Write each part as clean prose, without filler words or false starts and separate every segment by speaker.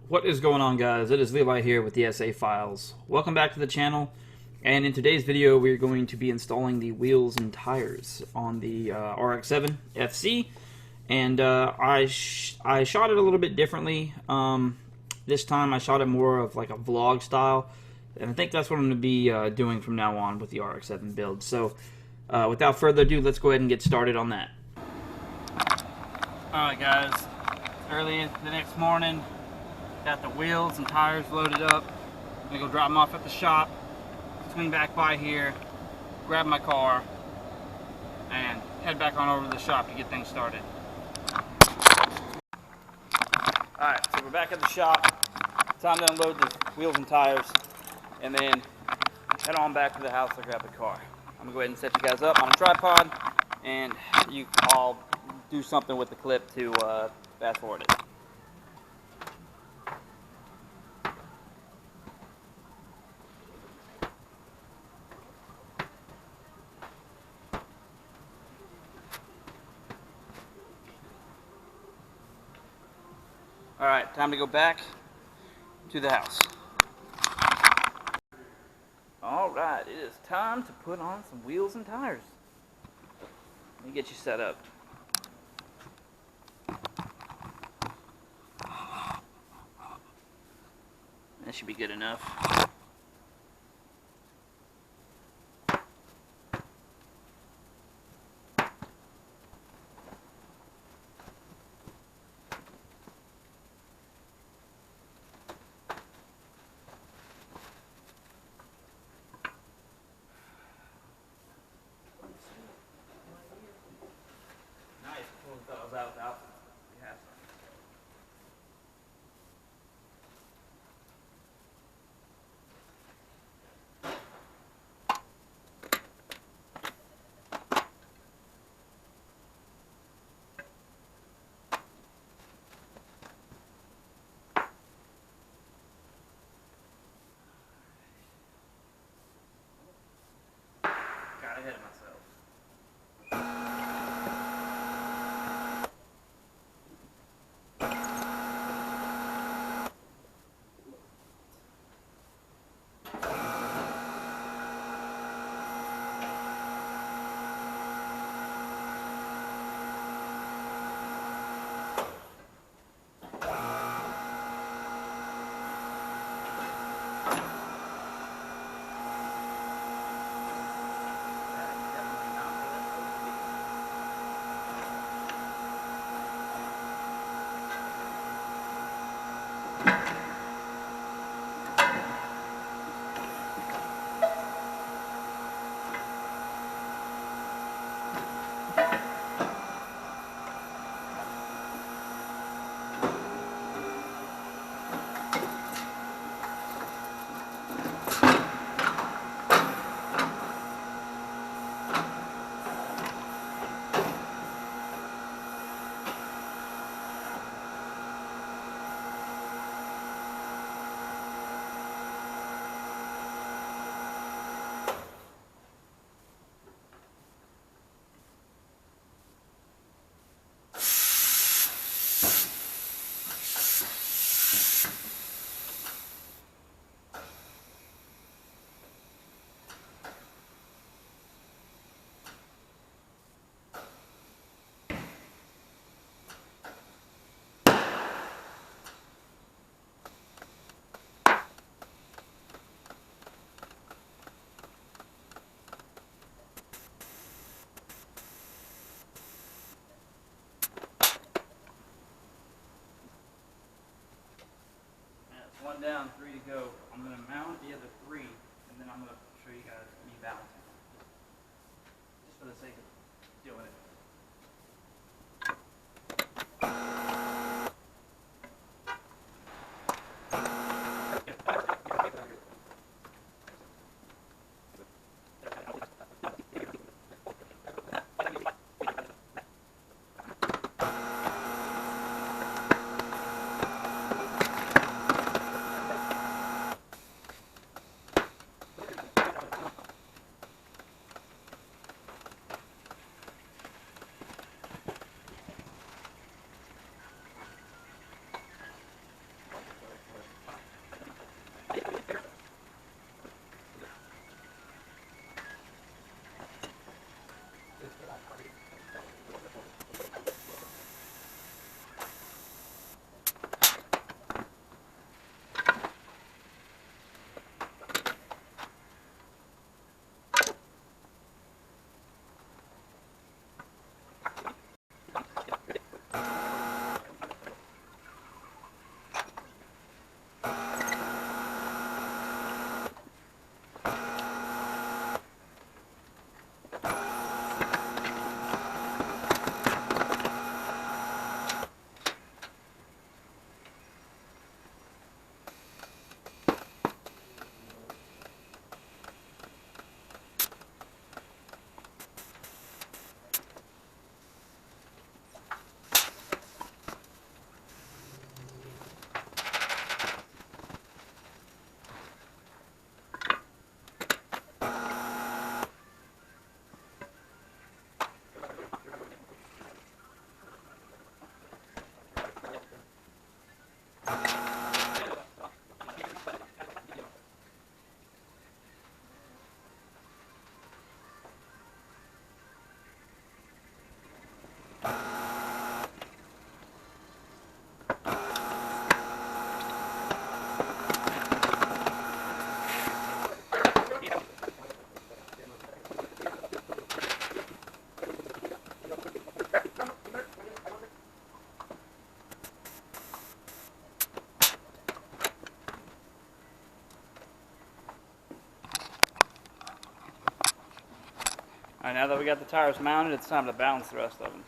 Speaker 1: What is going on, guys? It is Levi here with the SA Files. Welcome back to the channel, and in today's video we're going to be installing the wheels and tires on the RX-7 FC, and I shot it a little bit differently. This time I shot it more of like a vlog style, and I think that's what I'm going to be doing from now on with the RX-7 build. So without further ado, let's go ahead and get started on that. Alright guys, early the next morning, got the wheels and tires loaded up. I'm gonna go drop them off at the shop, swing back by here, grab my car, and head back on over to the shop to get things started. Alright, so we're back at the shop. Time to unload the wheels and tires, and then head on back to the house to grab the car. I'm gonna go ahead and set you guys up on a tripod, and I'll do something with the clip to fast forward it. Alright, time to go back to the house. Alright, it is time to put on some wheels and tires. Let me get you set up. That should be good enough. Nice, pulling those out without we have some. Got ahead of myself. One down, three to go. I'm going to mount the other three, and then I'm going to show you guys me balancing. Just for the sake of doing it. Alright, now that we got the tires mounted, it's time to balance the rest of them.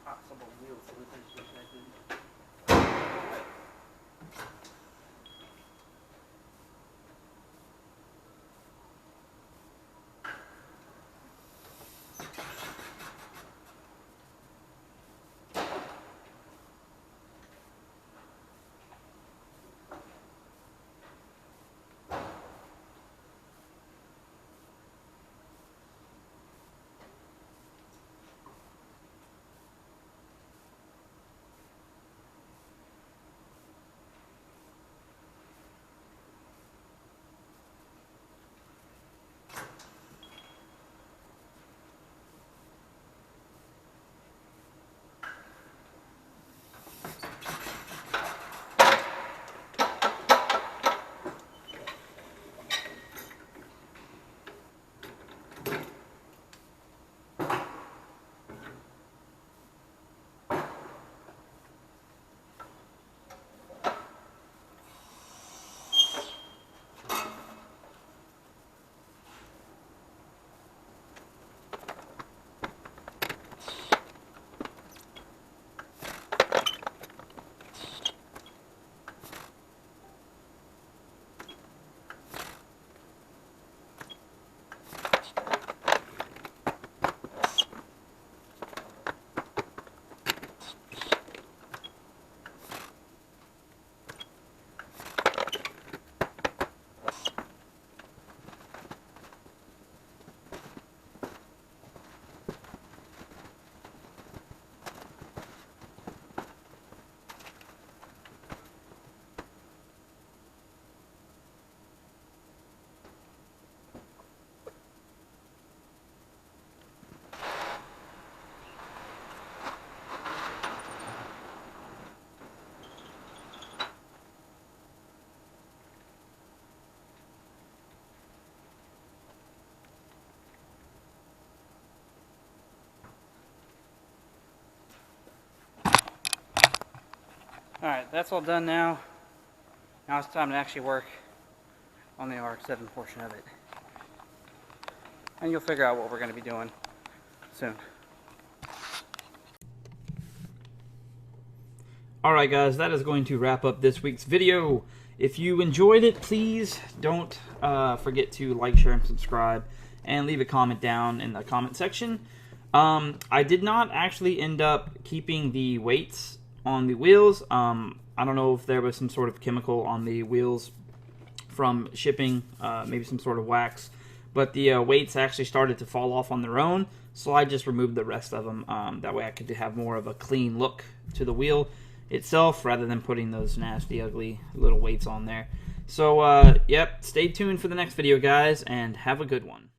Speaker 1: Possible wheel slippage detected. Alright, that's all done now. Now it's time to actually work on the RX-7 portion of it. And you'll figure out what we're going to be doing soon. Alright guys, that is going to wrap up this week's video. If you enjoyed it, please don't forget to like, share, and subscribe. And leave a comment down in the comment section. I did not actually end up keeping the weights on the wheels. I don't know if there was some sort of chemical on the wheels from shipping, maybe some sort of wax. But the weights actually started to fall off on their own, so I just removed the rest of them. That way I could have more of a clean look to the wheel itself, rather than putting those nasty, ugly little weights on there. So, yep, stay tuned for the next video, guys, and have a good one.